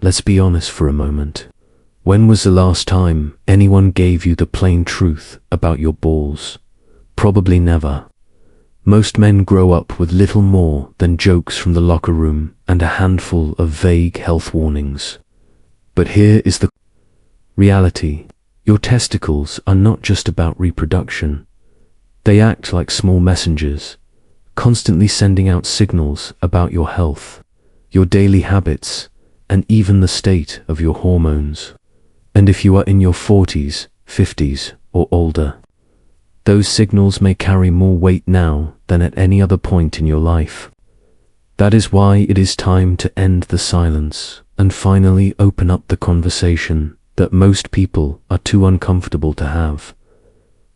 let's be honest for a moment. When was the last time anyone gave you the plain truth about your balls? Probably never. Most men grow up with little more than jokes from the locker room and a handful of vague health warnings. But here is the reality. Your testicles are not just about reproduction. They act like small messengers, constantly sending out signals about your health, your daily habits, and even the state of your hormones. And if you are in your 40s, 50s, or older, those signals may carry more weight now than at any other point in your life. That is why it is time to end the silence and finally open up the conversation that most people are too uncomfortable to have.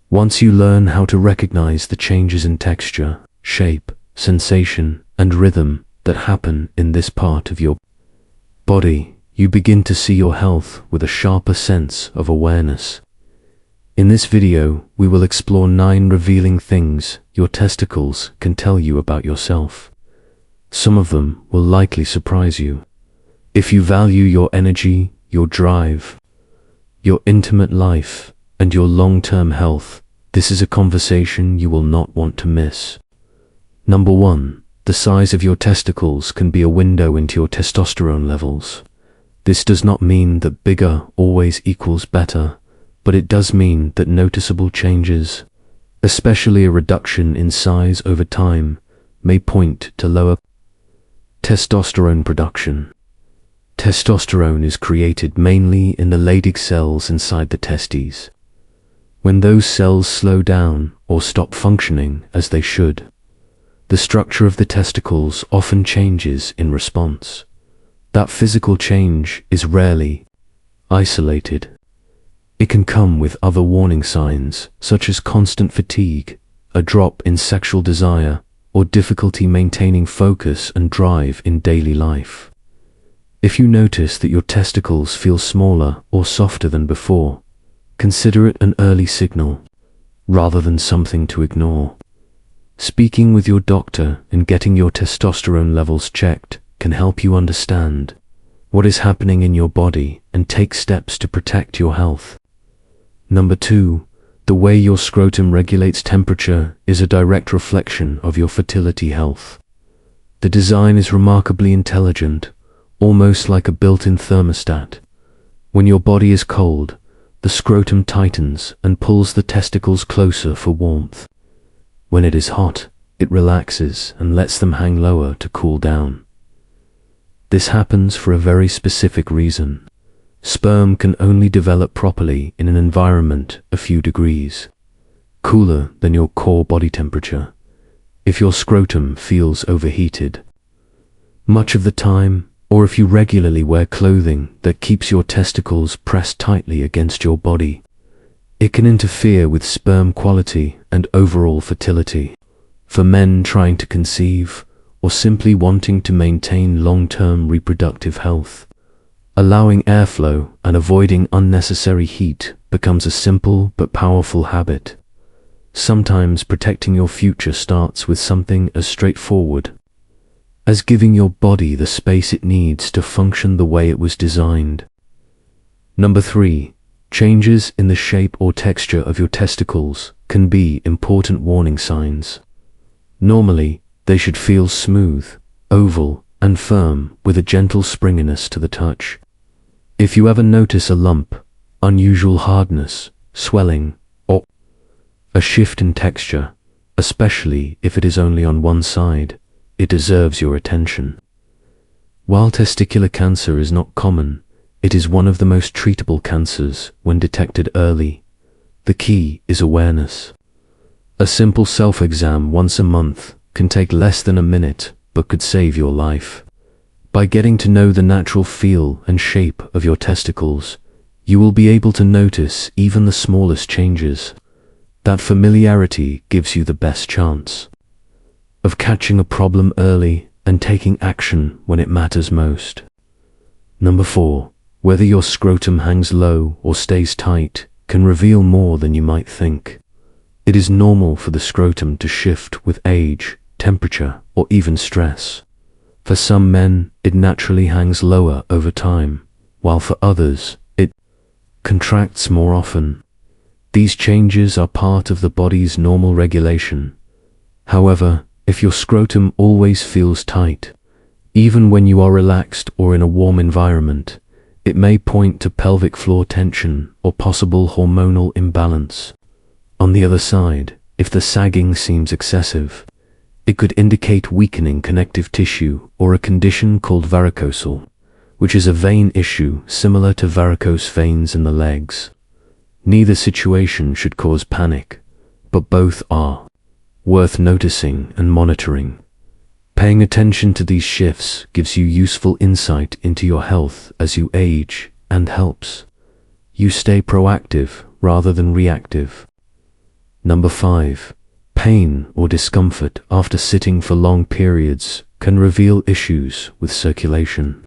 Once you learn how to recognize the changes in texture, shape, sensation, and rhythm that happen in this part of your body, you begin to see your health with a sharper sense of awareness. In this video, we will explore 9 revealing things your testicles can tell you about yourself. Some of them will likely surprise you. If you value your energy, your drive, your intimate life, and your long-term health, this is a conversation you will not want to miss. Number 1. The size of your testicles can be a window into your testosterone levels. This does not mean that bigger always equals better, but it does mean that noticeable changes, especially a reduction in size over time, may point to lower testosterone production. Testosterone is created mainly in the Leydig cells inside the testes. When those cells slow down or stop functioning as they should, the structure of the testicles often changes in response. That physical change is rarely isolated. It can come with other warning signs, such as constant fatigue, a drop in sexual desire, or difficulty maintaining focus and drive in daily life. If you notice that your testicles feel smaller or softer than before, consider it an early signal, rather than something to ignore. Speaking with your doctor and getting your testosterone levels checked can help you understand what is happening in your body and take steps to protect your health. Number 2. The way your scrotum regulates temperature is a direct reflection of your fertility health. The design is remarkably intelligent, almost like a built-in thermostat. When your body is cold, the scrotum tightens and pulls the testicles closer for warmth. When it is hot, it relaxes and lets them hang lower to cool down. This happens for a very specific reason. Sperm can only develop properly in an environment a few degrees cooler than your core body temperature. If your scrotum feels overheated much of the time, or if you regularly wear clothing that keeps your testicles pressed tightly against your body, it can interfere with sperm quality and overall fertility. For men trying to conceive, or simply wanting to maintain long-term reproductive health, allowing airflow and avoiding unnecessary heat becomes a simple but powerful habit. Sometimes protecting your future starts with something as straightforward as giving your body the space it needs to function the way it was designed. Number 3. Changes in the shape or texture of your testicles can be important warning signs. Normally, they should feel smooth, oval, and firm with a gentle springiness to the touch. If you ever notice a lump, unusual hardness, swelling, or a shift in texture, especially if it is only on one side, it deserves your attention. While testicular cancer is not common, it is one of the most treatable cancers when detected early. The key is awareness. A simple self-exam once a month can take less than a minute, but could save your life. By getting to know the natural feel and shape of your testicles, you will be able to notice even the smallest changes. That familiarity gives you the best chance of catching a problem early and taking action when it matters most. Number 4. Whether your scrotum hangs low or stays tight can reveal more than you might think. It is normal for the scrotum to shift with age, temperature, or even stress. For some men, it naturally hangs lower over time, while for others, it contracts more often. These changes are part of the body's normal regulation. However, if your scrotum always feels tight, even when you are relaxed or in a warm environment, it may point to pelvic floor tension or possible hormonal imbalance. On the other side, if the sagging seems excessive, it could indicate weakening connective tissue or a condition called varicocele, which is a vein issue similar to varicose veins in the legs. Neither situation should cause panic, but both are worth noticing and monitoring. Paying attention to these shifts gives you useful insight into your health as you age and helps you stay proactive rather than reactive. Number 5. Pain or discomfort after sitting for long periods can reveal issues with circulation.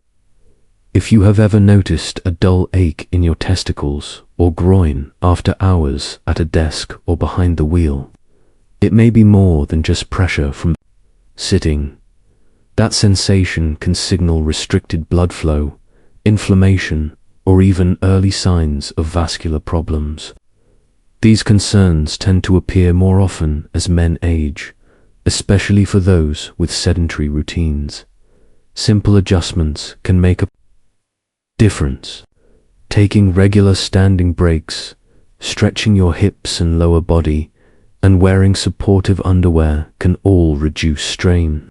If you have ever noticed a dull ache in your testicles or groin after hours at a desk or behind the wheel, it may be more than just pressure from sitting. That sensation can signal restricted blood flow, inflammation, or even early signs of vascular problems. These concerns tend to appear more often as men age, especially for those with sedentary routines. Simple adjustments can make a difference. Taking regular standing breaks, stretching your hips and lower body, and wearing supportive underwear can all reduce strain.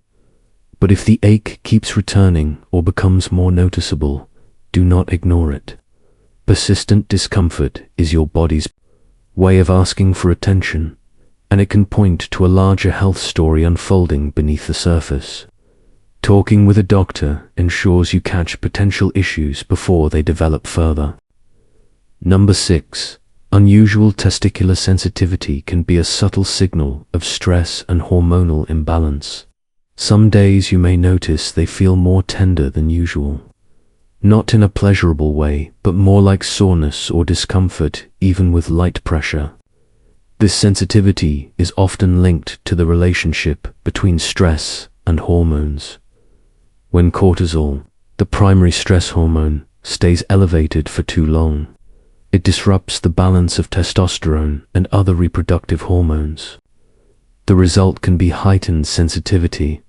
But if the ache keeps returning or becomes more noticeable, do not ignore it. Persistent discomfort is your body's way of asking for attention, and it can point to a larger health story unfolding beneath the surface. Talking with a doctor ensures you catch potential issues before they develop further. Number 6. Unusual testicular sensitivity can be a subtle signal of stress and hormonal imbalance. Some days you may notice they feel more tender than usual. Not in a pleasurable way, but more like soreness or discomfort, even with light pressure. This sensitivity is often linked to the relationship between stress and hormones. When cortisol, the primary stress hormone, stays elevated for too long, it disrupts the balance of testosterone and other reproductive hormones. The result can be heightened sensitivity,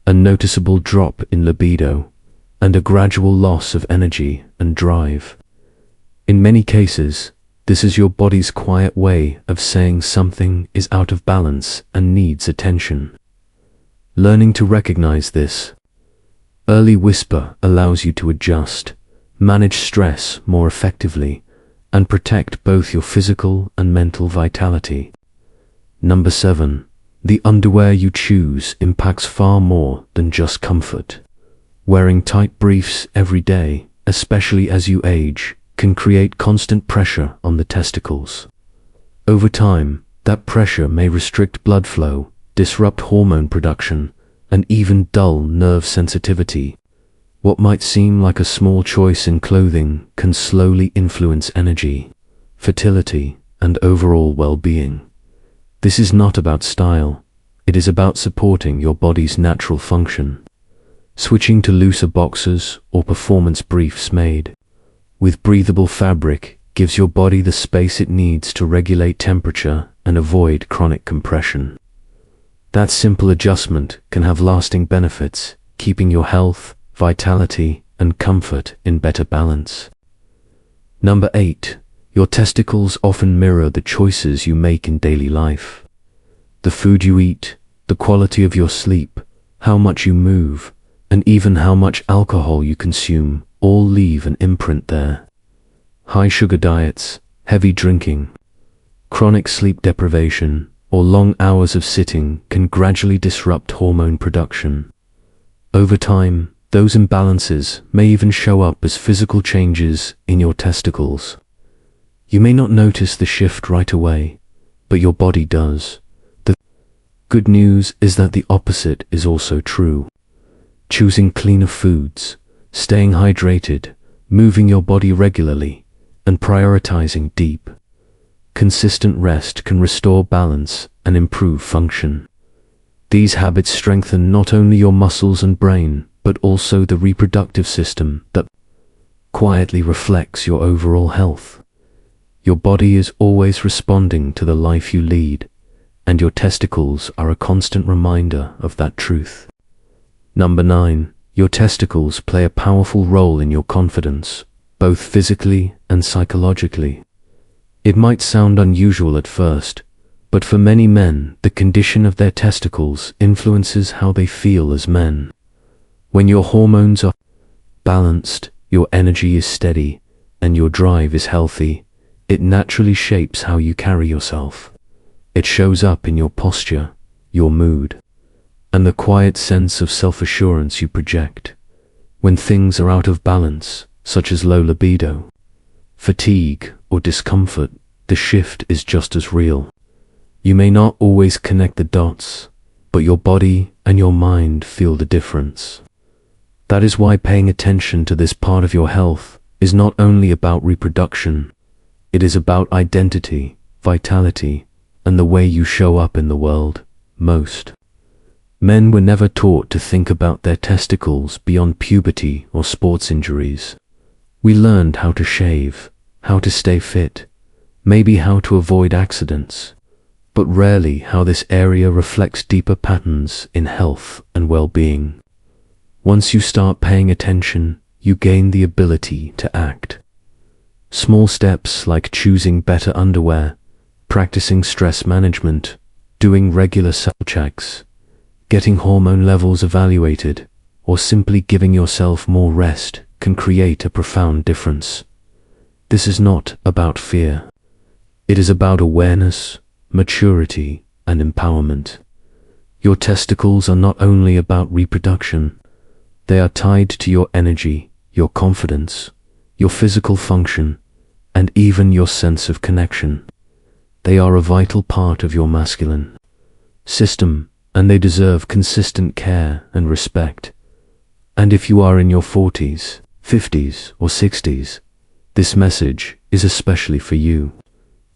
a noticeable drop in libido, and a gradual loss of energy and drive. In many cases, this is your body's quiet way of saying something is out of balance and needs attention. Learning to recognize this early whisper allows you to adjust, manage stress more effectively, and protect both your physical and mental vitality. Number 7. The underwear you choose impacts far more than just comfort. Wearing tight briefs every day, especially as you age, can create constant pressure on the testicles. Over time, that pressure may restrict blood flow, disrupt hormone production, and even dull nerve sensitivity. What might seem like a small choice in clothing can slowly influence energy, fertility, and overall well-being. This is not about style, it is about supporting your body's natural function. Switching to looser boxers or performance briefs made with breathable fabric gives your body the space it needs to regulate temperature and avoid chronic compression. That simple adjustment can have lasting benefits, keeping your health, vitality, and comfort in better balance. Number 8. Your testicles often mirror the choices you make in daily life. The food you eat, the quality of your sleep, how much you move, and even how much alcohol you consume all leave an imprint there. High sugar diets, heavy drinking, chronic sleep deprivation, or long hours of sitting can gradually disrupt hormone production. Over time, those imbalances may even show up as physical changes in your testicles. You may not notice the shift right away, but your body does. The good news is that the opposite is also true. Choosing cleaner foods, staying hydrated, moving your body regularly, and prioritizing deep, consistent rest can restore balance and improve function. These habits strengthen not only your muscles and brain, but also the reproductive system that quietly reflects your overall health. Your body is always responding to the life you lead, and your testicles are a constant reminder of that truth. Number 9. Your testicles play a powerful role in your confidence, both physically and psychologically. It might sound unusual at first, but for many men, the condition of their testicles influences how they feel as men. When your hormones are balanced, your energy is steady, and your drive is healthy, it naturally shapes how you carry yourself. It shows up in your posture, your mood, and the quiet sense of self-assurance you project. When things are out of balance, such as low libido, fatigue, or discomfort, the shift is just as real. You may not always connect the dots, but your body and your mind feel the difference. That is why paying attention to this part of your health is not only about reproduction, it is about identity, vitality, and the way you show up in the world. Most men were never taught to think about their testicles beyond puberty or sports injuries. We learned how to shave, how to stay fit, maybe how to avoid accidents, but rarely how this area reflects deeper patterns in health and well-being. Once you start paying attention, you gain the ability to act. Small steps like choosing better underwear, practicing stress management, doing regular cell checks, getting hormone levels evaluated, or simply giving yourself more rest can create a profound difference. This is not about fear. It is about awareness, maturity, and empowerment. Your testicles are not only about reproduction, they are tied to your energy, your confidence, your physical function, and even your sense of connection. They are a vital part of your masculine system, and they deserve consistent care and respect. And if you are in your 40s, 50s, or 60s, this message is especially for you.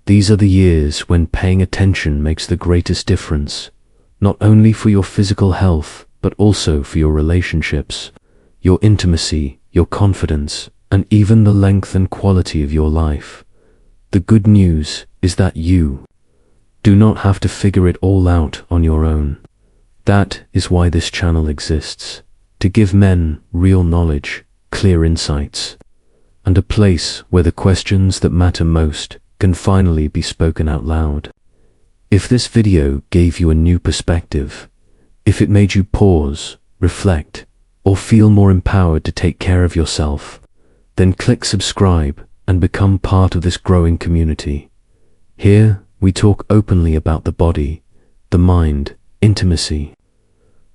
These are the years when paying attention makes the greatest difference, not only for your physical health, but also for your relationships, your intimacy, your confidence, and even the length and quality of your life. The good news is that you do not have to figure it all out on your own. That is why this channel exists, to give men real knowledge, clear insights, and a place where the questions that matter most can finally be spoken out loud. If this video gave you a new perspective, if it made you pause, reflect, or feel more empowered to take care of yourself, then click subscribe and become part of this growing community. Here, we talk openly about the body, the mind, intimacy,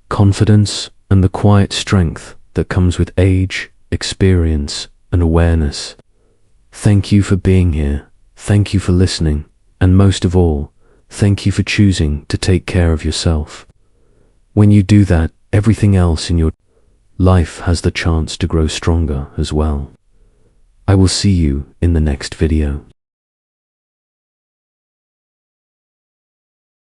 confidence, and the quiet strength that comes with age, experience, and awareness. Thank you for being here. Thank you for listening. And most of all, thank you for choosing to take care of yourself. When you do that, everything else in your life has the chance to grow stronger as well. I will see you in the next video.